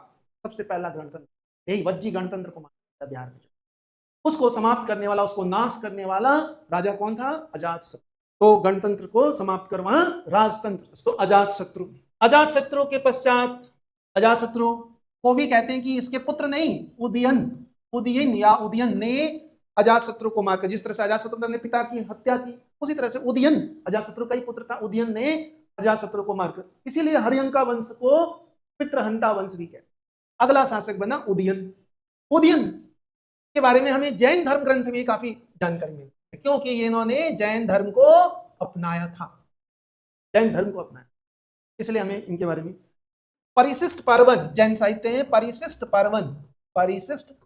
सबसे पहला गणतंत्र, यही वज्जी गणतंत्र को माना बिहार में, उसको समाप्त करने वाला, उसको नाश करने वाला राजा कौन था, अजातशत्रु। तो गणतंत्र को समाप्त कर वहां राजतंत्र, तो अजातशत्रु के पश्चात, अजातशत्रु को भी कहते हैं कि इसके पुत्र नहीं, उदयन ने अजातशत्रु को मारकर, जिस तरह से अजातशत्रु ने पिता की हत्या की, उसी तरह से उदयन अजातशत्रु का ही पुत्र था, उदयन ने अजातशत्रु को मारकर, इसीलिए हर्यंका वंश को पितृहंता वंश भी कहते। अगला शासक बना उदयन के बारे में हमें जैन धर्म ग्रंथ में काफी जानकारी मिलती है, क्योंकि इन्होंने जैन धर्म को अपनाया था, इसलिए हमें इनके बारे में परिशिष्ट पर्वन, जैन साहित्य है परिशिष्ट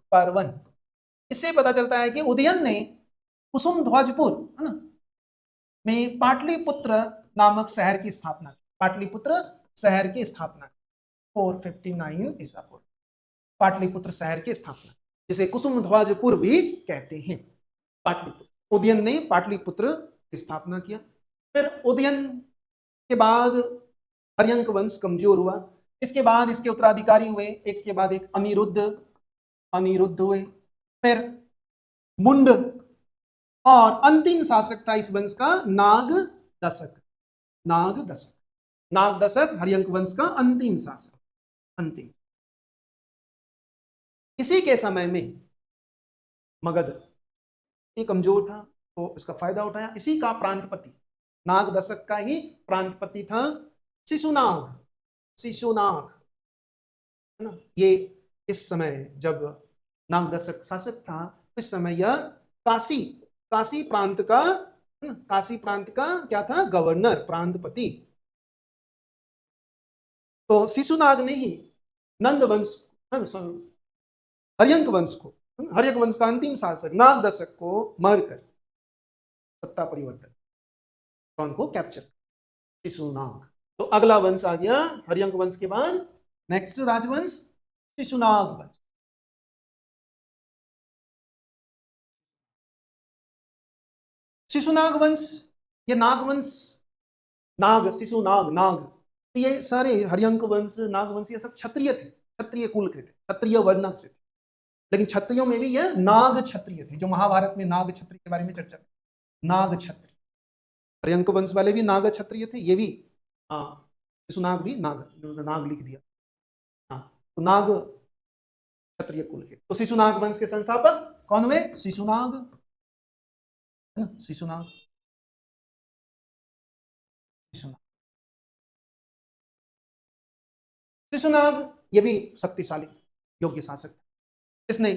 पर्वन, इससे पता चलता है कि उदयन ने कुसुमध्वजपुर, है ना, में पाटलिपुत्र नामक शहर की स्थापना, 459 ईसा पूर्व, पाटलिपुत्र शहर की स्थापना, जिसे कुसुमध्वजपुर भी कहते हैं। पाटलिपुत्र, उदयन ने पाटलिपुत्र की स्थापना किया। फिर उदयन के बाद हर्यंक वंश कमजोर हुआ। इसके बाद इसके उत्तराधिकारी हुए, एक के बाद एक अनिरुद्ध हुए, फिर मुंड, और अंतिम शासक था इस वंश का नागदशक हर्यंक वंश का अंतिम शासक। इसी के समय में मगध ये कमजोर था, तो इसका फायदा उठाया। इसी का प्रांतपति, नागदशक का ही प्रांतपति था शिशुनाग, है ना। ये इस समय जब नागदशक शासक था। इस समय यह काशी प्रांत का क्या था, गवर्नर, प्रांतपति। तो शिशुनाग ने ही नंद वंश, हर्यंक वंश को, हर्यक वंश का अंतिम शासक नागदशक को मारकर सत्ता परिवर्तन, ट्रॉन को कैप्चर, शिशुनाग। तो अगला वंश आ गया हर्यंक वंश के बाद, नेक्स्ट राजवंश शिशुनाग वंश। शिशुनाग वंश, ये नागवंश, नाग, शिशुनाग, नाग, तो ये सारे हर्यंक वंश, नागवंश, ये सब क्षत्रिय थे, क्षत्रिय कुल के थे, क्षत्रिय वर्ण से थे। लेकिन क्षत्रियों में भी यह नाग क्षत्रिय थे, जो महाभारत में नाग क्षत्रिय के बारे में चर्चा, नाग क्षत्रिय। हर्यंक वंश वाले भी नाग क्षत्रिय थे, ये भी शिशुनाग भी नाग लिख दिया। तो नाग क्षत्रिय कुल के। तो शिशुनाग वंश के संस्थापक कौन हुए, शिशुनाग, शिशुनाग, शिशुनाग, शिशुनाग ये भी शक्तिशाली योग्य शासक था। इसने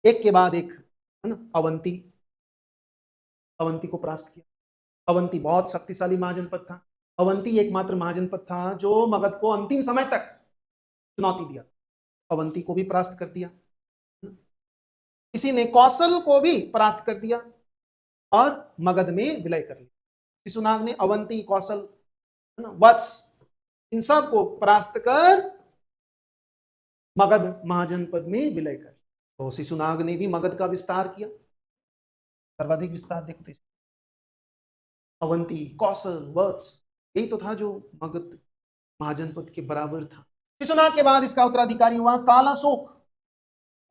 एक के बाद एक, है ना, अवंती को परास्त किया। अवंती बहुत शक्तिशाली महाजनपद था। अवंती एकमात्र महाजनपद था जो मगध को अंतिम समय तक चुनौती दिया। अवंती को भी परास्त कर दिया। इसी ने कौशल को भी परास्त कर दिया और मगध में विलय कर लिया। शिशुनाग ने अवंती, कौशल, वत्स, इन सब को परास्त कर मगध महाजनपद में विलय कर। तो शिशुनाग ने भी मगध का विस्तार किया, सर्वाधिक विस्तार देखते, अवंती, कौशल, वत्स, यही तो था जो मगध महाजनपद के बराबर था। शिशुनाग के बाद इसका उत्तराधिकारी हुआ कालाशोक।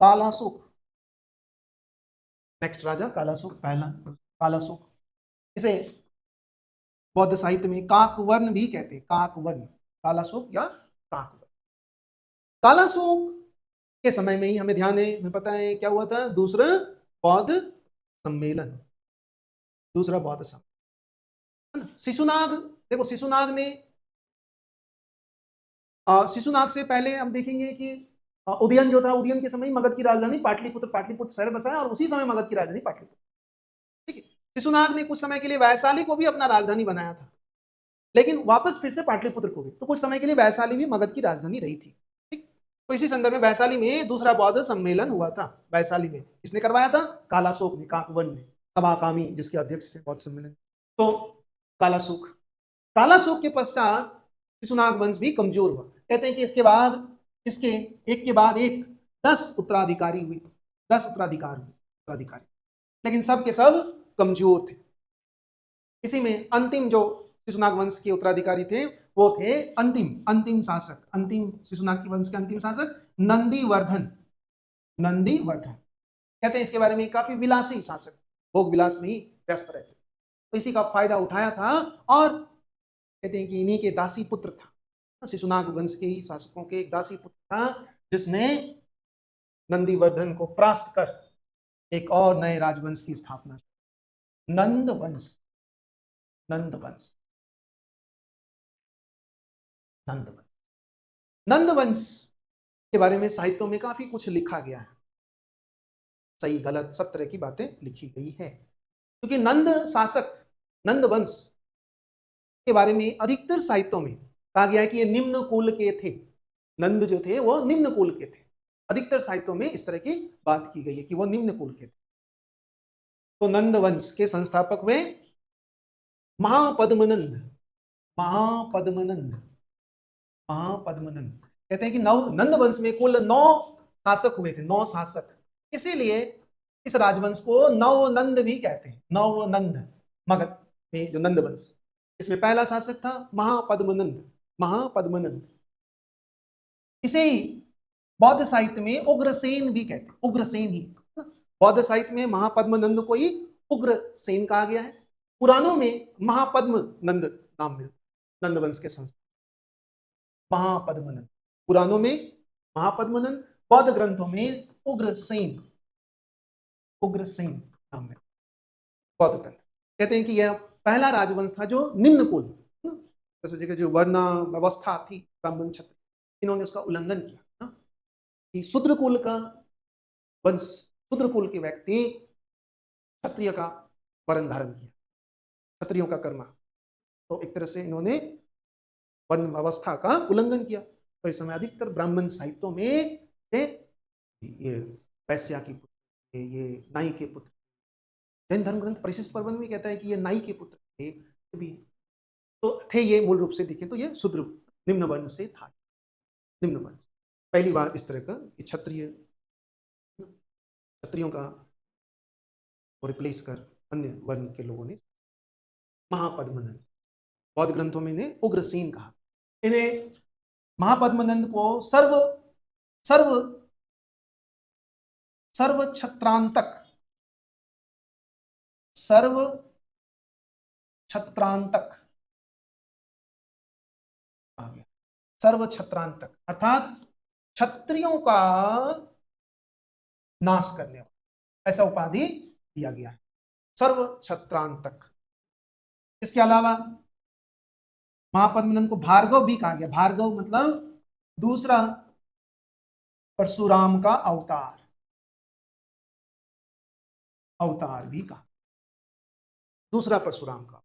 कालाशोक नेक्स्ट राजा, कालाशोक पहला, कालाशोक। इसे बौद्ध साहित्य में काकवर्ण भी कहते हैं, काकवर्ण, कालाशोक या काकवर्ण। कालाशोक के समय में ही हमें ध्यान है, हमें पता है क्या हुआ था, दूसरा बौद्ध सम्मेलन, दूसरा बौद्ध सम्मेलन। शिशुनाग, देखो शिशुनाग ने, शिशुनाग से पहले हम देखेंगे कि उदयन जो था, उदयन के समय मगध की राजधानी पाटलिपुत्र, पाटलिपुत्र शहर बसाया और उसी समय मगध की राजधानी पाटलिपुत्र। ठीक है, शिशुनाग ने कुछ समय के लिए वैशाली को भी अपना राजधानी बनाया था, लेकिन वापस फिर से पाटलिपुत्र को भी। तो कुछ समय के लिए वैशाली भी मगध की राजधानी रही थी। ठीक, तो इसी संदर्भ में वैशाली में दूसरा बौद्ध सम्मेलन हुआ था। वैशाली में किसने करवाया था, कालाशोक ने, काकवर्ण ने, सभाकामी जिसके अध्यक्ष थे बौद्ध सम्मेलन। तो कालाशोक, कालाशोक के पश्चात शिशुनाग वंश भी कमजोर हुआ। कहते हैं कि इसके बाद, इसके एक के बाद एक 10 उत्तराधिकारी हुए, 10 उत्तराधिकारी, लेकिन सब के सब कमजोर थे। इसी में अंतिम जो शिशुनाग वंश के उत्तराधिकारी थे वो थे अंतिम शासक, अंतिम शिशुनाग के वंश के अंतिम शासक नंदीवर्धन। नंदीवर्धन कहते हैं इसके बारे में काफी विलासी शासक, भोग विलास में ही व्यस्त रहते, तो इसी का फायदा उठाया था। और कहते हैं कि इन्हीं के दासी पुत्र था, शिशुनाग वंश के ही शासकों के एक दासी पुत्र था, जिसने नंदीवर्धन को परास्त कर एक और नए राजवंश की स्थापना की, नंद वंश। नंद वंश, नंद वंश, नंद वंश के बारे में साहित्यों में काफी कुछ लिखा गया है, सही गलत सब तरह की बातें लिखी गई है। क्योंकि नंद शासक, नंद वंश के बारे में अधिकतर साहित्यों में कहा गया है कि ये निम्न कुल के थे। नंद जो थे वो निम्न कुल के थे, अधिकतर साहित्यों में इस तरह की बात की गई है कि वो निम्न कुल के थे। तो नंद वंश के संस्थापक हुए महापद्मनंद। महापद्मनंद, महापद्मनंद कहते हैं कि नंद वंश में कुल 9 शासक हुए थे, 9 शासक, इसीलिए इस राजवंश को नवनंद भी कहते हैं। नवनंद, मगध में जो नंद वंश, इसमें पहला शासक था महापद्मनंद। महापद्मनंद इसे ही बौद्ध साहित्य में उग्रसेन भी कहते हैं, उग्रसेन ही। बौद्ध साहित्य में महापद्मनंद को ही उग्रसेन कहा गया है। पुराणों में महापद्म नंद नाम मिलता, नंद वंश के संस्थापक महापद्मनंद, पुराणों में महापद्मनंद, बौद्ध ग्रंथों में उग्रसेन, उग्रसेन नाम मिलता बौद्ध ग्रंथ। कहते हैं कि यह पहला राजवंश था जो निम्न कुल, जैसे जगह जो वर्ण व्यवस्था थी ब्राह्मण क्षत्रिय, इन्होंने उसका उल्लंघन किया कि शूद्र कुल का वंश शूद्र कुल के व्यक्ति क्षत्रिय का वर्ण धारण किया, क्षत्रियों का कर्मा। तो एक तरह से इन्होंने वर्ण अवस्था का उल्लंघन किया। तो इस समय अधिकतर ब्राह्मण साहित्यों में ये वैश्या की पुत्र, ये नाई के पुत्र, जैन धर्म ग्रंथ परिशिष्ट पर्वन में कहता है कि ये नाई के पुत्र थे भी, तो थे ये मूल रूप से देखें तो ये शूद्र निम्न वर्ण से था, निम्न वर्ण। पहली बार इस तरह का क्षत्रियों का रिप्लेस कर अन्य वर्ण के लोगों ने। महापद्मनंद, बौद्ध ग्रंथों में इन्हें उग्रसेन कहा। इन्हें महापद्मनंद को सर्व सर्व सर्व छत्रांतक, सर्व छत्रांतक आ गया, सर्व छत्रांतक अर्थात क्षत्रियों का नाश करने वाला, ऐसा उपाधि दिया गया है, सर्व छत्रांतक। इसके अलावा महापद्मनंद को भार्गव भी कहा गया। भार्गव मतलब दूसरा परशुराम का अवतार, अवतार भी कहा, दूसरा परशुराम का।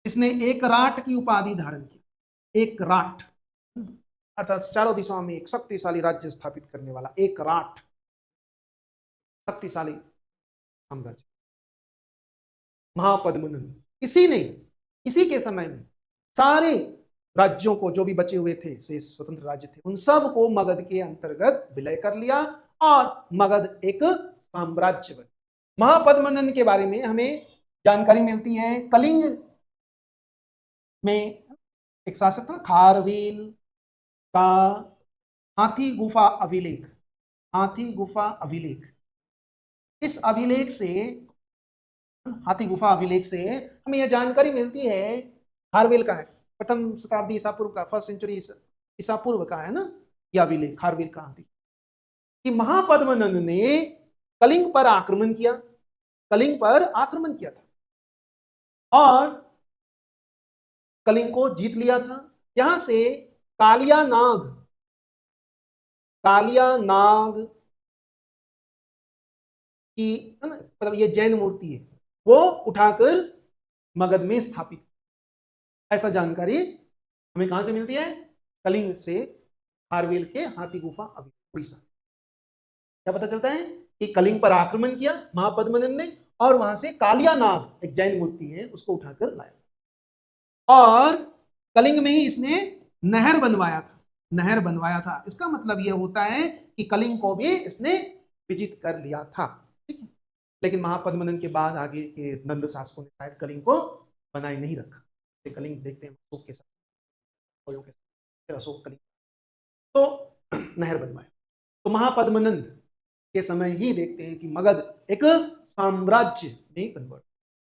इसने एक राट की उपाधि धारण की, एक राट अर्थात चारों दिशाओं में एक शक्तिशाली राज्य स्थापित करने वाला, एक राट, शक्तिशाली साम्राज्य, महापद्मनंद। इसी ने इसी के समय में सारे राज्यों को, जो भी बचे हुए थे से स्वतंत्र राज्य थे, उन सब को मगध के अंतर्गत विलय कर लिया और मगध एक साम्राज्य बना। महापद्मनंद के बारे में हमें जानकारी मिलती है कलिंग में एक शासक था खारवेल का हाथी गुफा अभिलेख, हाथी गुफा अभिलेख। इस अभिलेख से, हाथी गुफा अभिलेख से हमें यह जानकारी मिलती है, खारवेल का है, प्रथम शताब्दी ईसा पूर्व का, फर्स्ट सेंचुरी ईसा पूर्व का है ना यह अभिलेख, खारवेल का हाथी, कि महापद्मनंद ने कलिंग पर आक्रमण किया, कलिंग पर आक्रमण किया था और कलिंग को जीत लिया था। यहां से कालिया नाग, कालिया नाग की मतलब ये जैन मूर्ति है, वो उठाकर मगध में स्थापित, ऐसा जानकारी हमें कहां से मिलती है? कलिंग से, खारवेल के हाथी गुफा उड़ीसा। क्या पता चलता है कि कलिंग पर आक्रमण किया महापद्मनंद ने और वहां से कालिया नाग एक जैन मूर्ति है उसको उठाकर लाया और कलिंग में ही इसने नहर बनवाया था, नहर बनवाया था। इसका मतलब यह होता है कि कलिंग को भी इसने विजित कर लिया था, ठीक है। लेकिन महापद्मनंद के बाद आगे के नंद शासकों ने शायद कलिंग को बनाए नहीं रखा। कलिंग देखते हैं अशोक के साथ, फिर अशोक कलिंग तो नहर बनवाया। तो महापद्मनंद के समय ही देखते हैं कि मगध एक साम्राज्य में कन्वर्ट।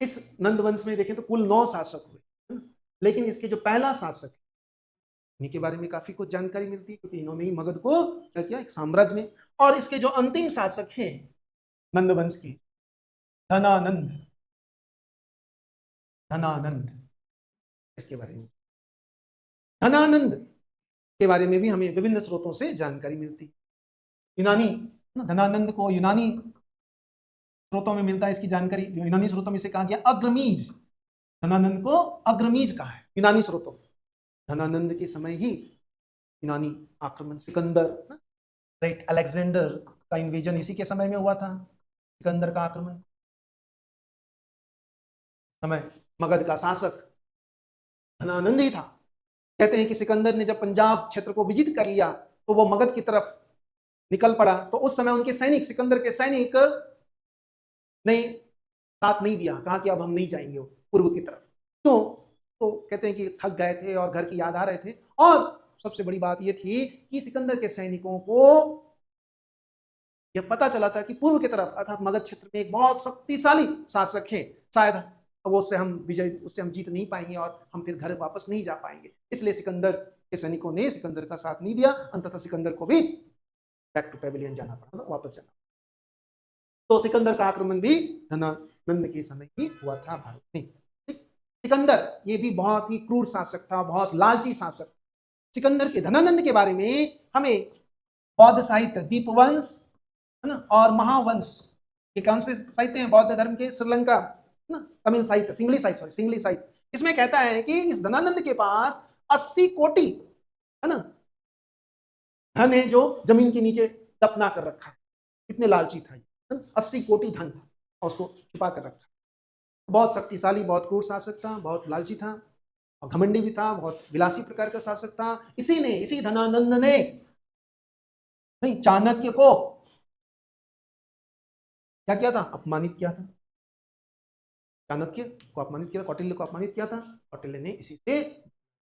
इस नंद वंश में देखें तो कुल 9 शासक हुए, लेकिन इसके जो पहला शासक है इनके बारे में काफी कुछ जानकारी मिलती है, क्योंकि इन्होंने ही मगध को क्या किया, एक साम्राज्य में। और इसके जो अंतिम शासक हैं नंद वंश के, धनानंद, धनानंद, इसके बारे में, धनानंद के बारे में भी हमें विभिन्न स्रोतों से जानकारी मिलती है। यूनानी, धनानंद को यूनानी स्रोतों में मिलता है इसकी जानकारी, यूनानी स्रोतों में से कहा गया अग्रमीज, धनानंद को अग्रमीज कहा है यूनानी स्रोतों। धनानंद के समय ही यूनानी आक्रमण, सिकंदर, ग्रेट अलेक्जेंडर का इन्वेजन इसी के समय में हुआ था, सिकंदर का आक्रमण। समय मगध का शासक धनानंद ही था। कहते हैं कि सिकंदर ने जब पंजाब क्षेत्र को विजित कर लिया तो वो मगध की तरफ निकल पड़ा, तो उस समय उनके सैनिक, सिकंदर के सैनिक ने साथ नहीं दिया, कहा कि अब हम नहीं जाएंगे पूर्व की तरफ। तो कहते हैं कि थक गए थे और घर की याद आ रहे थे। और सबसे बड़ी बात यह थी कि सिकंदर के सैनिकों को यह पता चला था कि पूर्व की तरफ अर्थात मगध क्षेत्र में एक बहुत शक्तिशाली शासक है, शायद वो उससे हम विजय, उससे हम जीत नहीं पाएंगे और हम फिर घर वापस नहीं जा पाएंगे। इसलिए सिकंदर के सैनिकों ने सिकंदर का साथ नहीं दिया। अंततः सिकंदर को भी बैक टू पेविलियन जाना पड़ा, वापस जाना। तो सिकंदर का आक्रमण भी धनानंद के समय ही हुआ था भारत में। सिकंदर ये भी बहुत ही क्रूर शासक था, बहुत लालची शासक। सिकंदर के, धनानंद के बारे में हमें बौद्ध साहित्य दीपवंश है ना, और महावंश, ये कौन से साहित्य हैं? बौद्ध धर्म के, श्रीलंका, है ना, तमिल साहित्य, सिंगली साहित्य, सिंगली साहित्य। इसमें कहता है कि इस धनानंद के पास 80 कोटि, है ना, धन है जो जमीन के नीचे दफना कर रखा है। कितने लालची था ये, 80 कोटि धन था और उसको छुपा कर रखा। बहुत शक्तिशाली, बहुत क्रूर शासक था, बहुत लालची था और घमंडी भी था, बहुत विलासी प्रकार का शासक था। इसी धनानंद ने नहीं चाणक्य को क्या किया था? अपमानित किया था। चाणक्य को अपमानित किया था, कौटिल्य को अपमानित किया था। कौटिल्य ने इसी से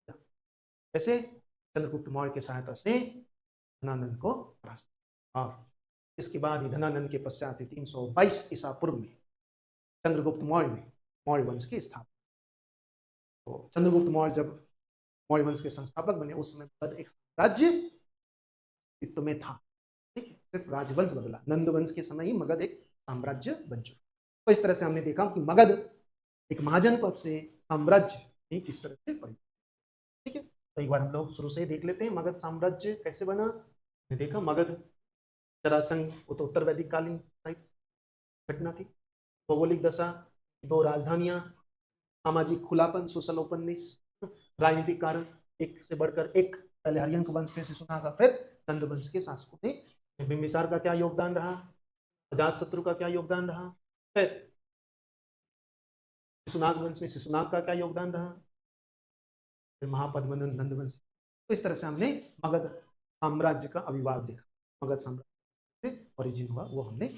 कैसे चंद्रगुप्त मौर्य की सहायता से धनानंद को परास्त, और इसके बाद ही धनानंद के पश्चात 322 ईसा पूर्व में चंद्रगुप्त मौर्य ने मौर्य वंश की स्थापना। तो चंद्रगुप्त मौर्य जब मौर्य वंश के संस्थापक बने, उस समय मगध एक राज्य अस्तित्व में था। ठीक है, सिर्फ राजवंश बदला, नंद वंश के समय ही मगध एक साम्राज्य बन चुका। तो इस तरह से हमने देखा कि मगध एक महाजनपद से साम्राज्य किस तरह से बना। ठीक है, तो एक बार हम लोग शुरू से देख लेते हैं मगध साम्राज्य कैसे बना। हमने देखा मगध जरासंध, वो तो उत्तर वैदिक कालीन घटना थी। भौगोलिक दशा, 2 राजधानियां, सामाजिक खुलापन, सोशल ओपननेस, राजनीतिक कारण एक से बढ़कर एक, पहले हरियंक वंश पे से सुना, फिर नंद वंश के शासकों ने बिंबिसार का क्या योगदान रहा, अजातशत्रु का क्या योगदान रहा, फिर शिशुनाग वंश में शिशुनाग का क्या योगदान रहा, फिर महापद्मनंद नंद वंश। तो इस तरह से हमने मगध साम्राज्य का अविभाव देखा, मगध साम्राज्य से ओरिजिन हुआ वो हमने